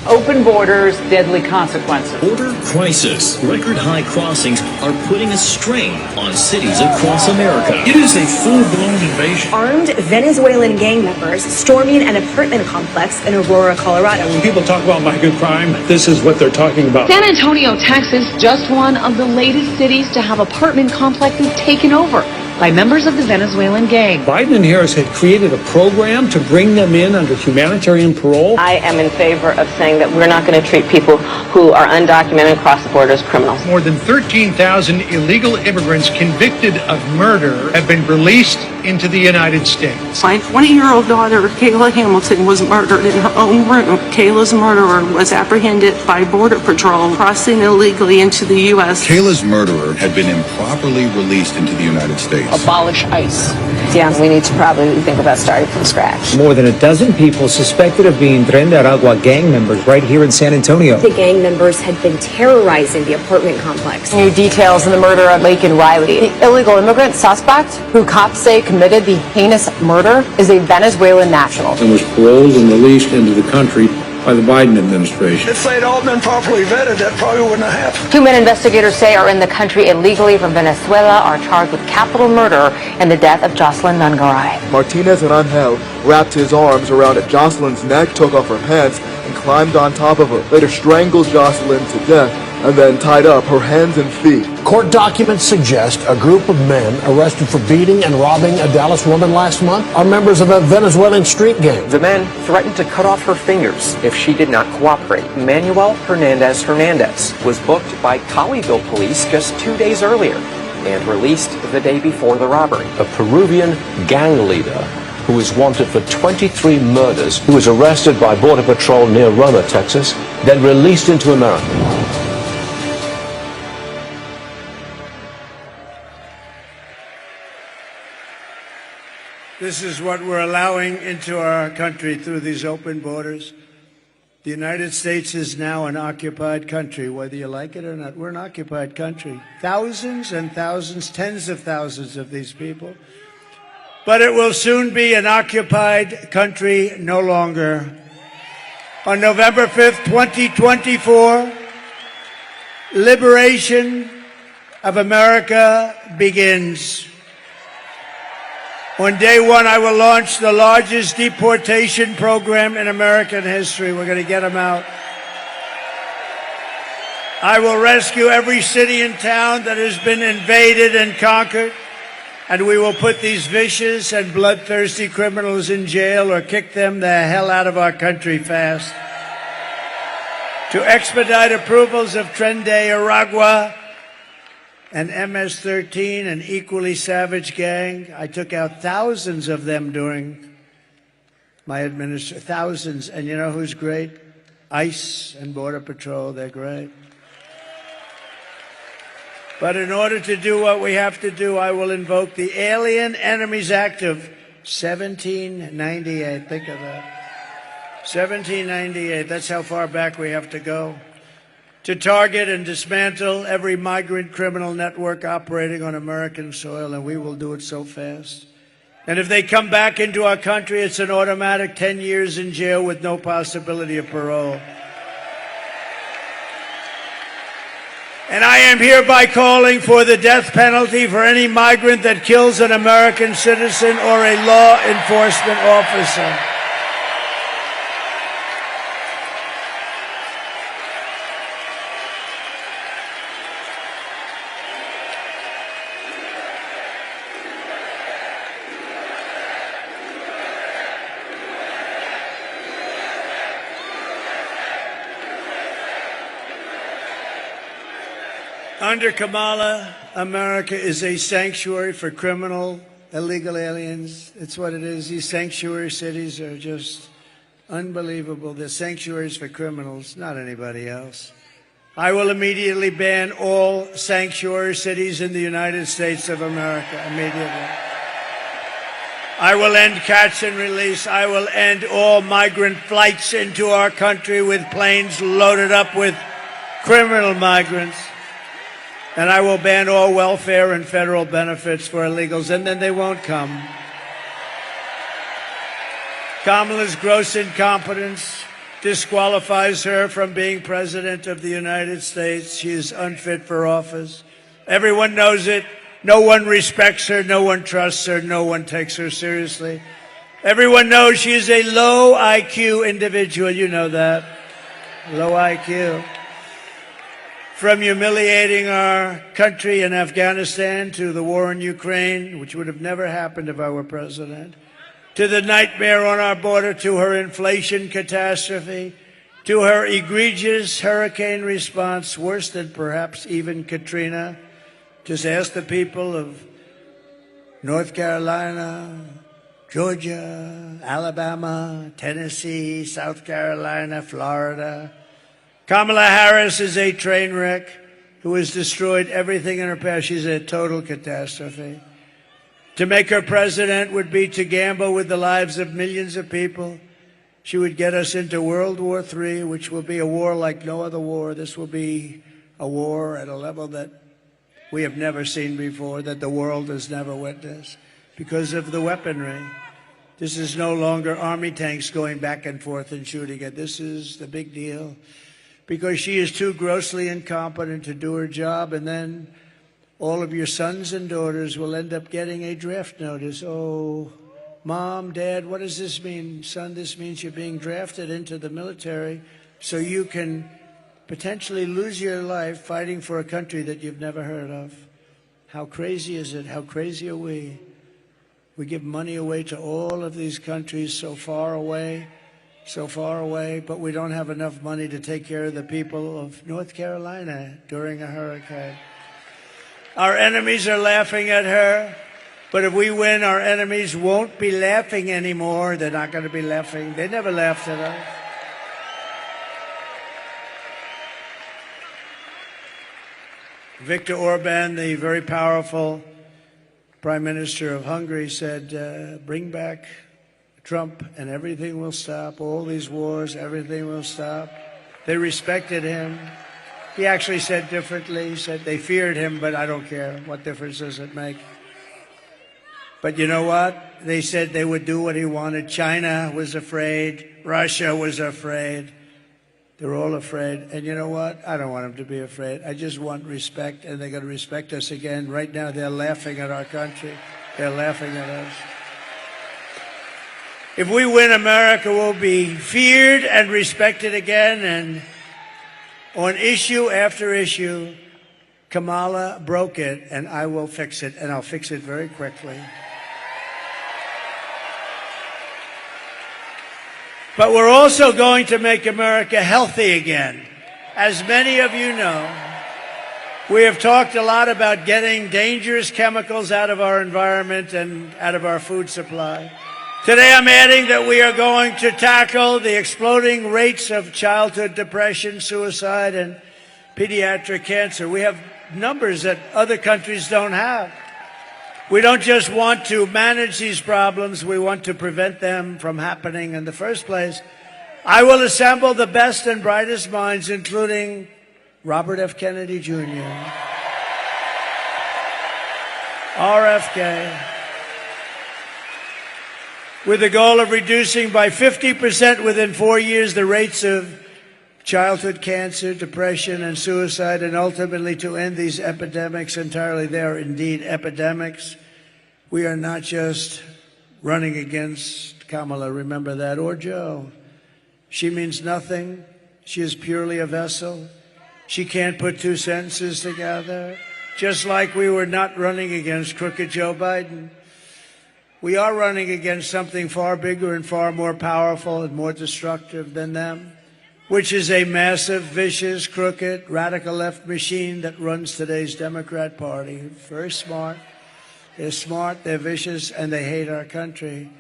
Open borders, deadly consequences. Border crisis. Record high crossings are putting a strain on cities across America. It is a full-blown invasion. Armed Venezuelan gang members storming an apartment complex in Aurora, Colorado. When people talk about migrant crime, this is what they're talking about. San Antonio, Texas, just one of the latest cities to have apartment complexes taken over by members of the Venezuelan gang. Biden and Harris had created a program to bring them in under humanitarian parole. I am in favor of saying that we're not going to treat people who are undocumented across the border as criminals. More than 13,000 illegal immigrants convicted of murder have been released into the United States. My 20-year-old daughter, Kayla Hamilton, was murdered in her own room. Kayla's murderer was apprehended by Border Patrol crossing illegally into the U.S. Kayla's murderer had been improperly released into the United States. Abolish ICE. Yeah, we need to probably think about starting from scratch. More than a dozen people suspected of being Tren de Aragua gang members right here in San Antonio. The gang members had been terrorizing the apartment complex. New details in the murder of Lake and Riley. The illegal immigrant suspect, who cops say committed the heinous murder, is a Venezuelan national. And was paroled and released into the country by the Biden administration. If they'd all been properly vetted, that probably wouldn't have happened. 2 men investigators say are in the country illegally from Venezuela are charged with capital murder in the death of Jocelyn Nungaray. Martinez and Angel wrapped his arms around Jocelyn's neck, took off her pants, and climbed on top of her. Later strangled Jocelyn to death and then tied up her hands and feet. Court documents suggest a group of men arrested for beating and robbing a Dallas woman last month are members of a Venezuelan street gang. The men threatened to cut off her fingers if she did not cooperate. Manuel Hernandez was booked by Colleyville police just 2 days earlier and released the day before the robbery. A Peruvian gang leader who is wanted for 23 murders, who was arrested by Border Patrol near Roma, Texas, then released into America. This is what we're allowing into our country through these open borders. The United States is now an occupied country, whether you like it or not. We're an occupied country. Thousands and thousands, tens of thousands of these people. But it will soon be an occupied country no longer. On November 5th, 2024, liberation of America begins. On day one, I will launch the largest deportation program in American history. We're going to get them out. I will rescue every city and town that has been invaded and conquered, and we will put these vicious and bloodthirsty criminals in jail or kick them the hell out of our country fast. To expedite approvals of Tren de Aragua and MS-13, an equally savage gang. I took out thousands of them during my administration, thousands. And you know who's great? ICE and Border Patrol, they're great. But in order to do what we have to do, I will invoke the Alien Enemies Act of 1798. Think of that. 1798, that's how far back we have to go. To target and dismantle every migrant criminal network operating on American soil, and we will do it so fast. And if they come back into our country, it's an automatic 10 years in jail with no possibility of parole. And I am hereby calling for the death penalty for any migrant that kills an American citizen or a law enforcement officer. Under Kamala, America is a sanctuary for criminal, illegal aliens. It's what it is. These sanctuary cities are just Unbelievable. They're sanctuaries for criminals, not anybody else. I will immediately ban all sanctuary cities in the United States of America, immediately. I will end catch and release. I will end all migrant flights into our country with planes loaded up with criminal migrants. And I will ban all welfare and federal benefits for illegals, and then they won't come. Kamala's gross incompetence disqualifies her from being president of the United States. She is unfit for office. Everyone knows it. No one respects her. No one trusts her. No one takes her seriously. Everyone knows she is a low IQ individual. You know that. Low IQ. From humiliating our country in Afghanistan to the war in Ukraine, which would have never happened if I were president, to the nightmare on our border, to her inflation catastrophe, to her egregious hurricane response, worse than perhaps even Katrina. Just ask the people of North Carolina, Georgia, Alabama, Tennessee, South Carolina, Florida. Kamala Harris is a train wreck who has destroyed everything in her path. She's a total catastrophe. To make her president would be to gamble with the lives of millions of people. She would get us into World War III, which will be a war like no other war. This will be a war at a level that we have never seen before, that the world has never witnessed, because of the weaponry. This is no longer army tanks going back and forth and shooting it. This is the big deal, because she is too grossly incompetent to do her job, and then all of your sons and daughters will end up getting a draft notice. Oh, Mom, Dad, what does this mean? Son, this means you're being drafted into the military so you can potentially lose your life fighting for a country that you've never heard of. How crazy is it? How crazy are we? We give money away to all of these countries so far away, but we don't have enough money to take care of the people of North Carolina during a hurricane. Our enemies are laughing at her, but if we win, our enemies won't be laughing anymore. They're not going to be laughing. They never laughed at us. Viktor Orban, the very powerful Prime Minister of Hungary, said, bring back Trump and everything will stop. All these wars, everything will stop. They respected him. He actually said differently. He said they feared him, but I don't care. What difference does it make? But you know what? They said they would do what he wanted. China was afraid. Russia was afraid. They're all afraid. And you know what? I don't want them to be afraid. I just want respect, and they're going to respect us again. Right now, they're laughing at our country. They're laughing at us. If we win, America will be feared and respected again. And on issue after issue, Kamala broke it, and I will fix it, and I'll fix it very quickly. But we're also going to make America healthy again. As many of you know, we have talked a lot about getting dangerous chemicals out of our environment and out of our food supply. Today I'm adding that we are going to tackle the exploding rates of childhood depression, suicide, and pediatric cancer. We have numbers that other countries don't have. We don't just want to manage these problems, we want to prevent them from happening in the first place. I will assemble the best and brightest minds, including Robert F. Kennedy Jr., RFK, with the goal of reducing by 50% within 4 years the rates of childhood cancer, depression, and suicide, and ultimately to end these epidemics entirely. They are indeed epidemics. We are not just running against Kamala, remember that, or Joe. She means nothing. She is purely a vessel. She can't put two sentences together. Just like we were not running against crooked Joe Biden. We are running against something far bigger and far more powerful and more destructive than them, which is a massive, vicious, crooked, radical left machine that runs today's Democrat Party. Very smart. They're smart, they're vicious, and they hate our country.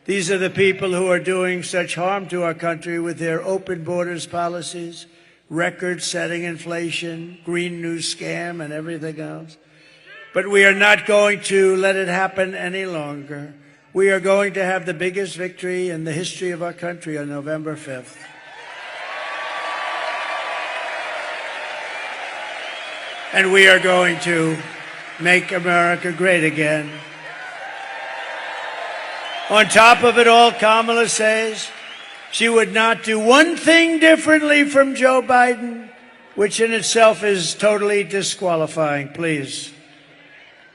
These are the people who are doing such harm to our country with their open borders policies, record-setting inflation, Green New Scam, and everything else. But we are not going to let it happen any longer. We are going to have the biggest victory in the history of our country on November 5th. And we are going to make America great again. On top of it all, Kamala says she would not do one thing differently from Joe Biden, which in itself is totally disqualifying. Please.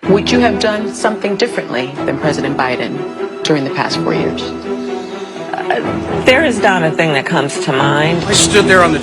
Would you have done something differently than President Biden during the past 4 years? There is not a thing that comes to mind. I stood there on the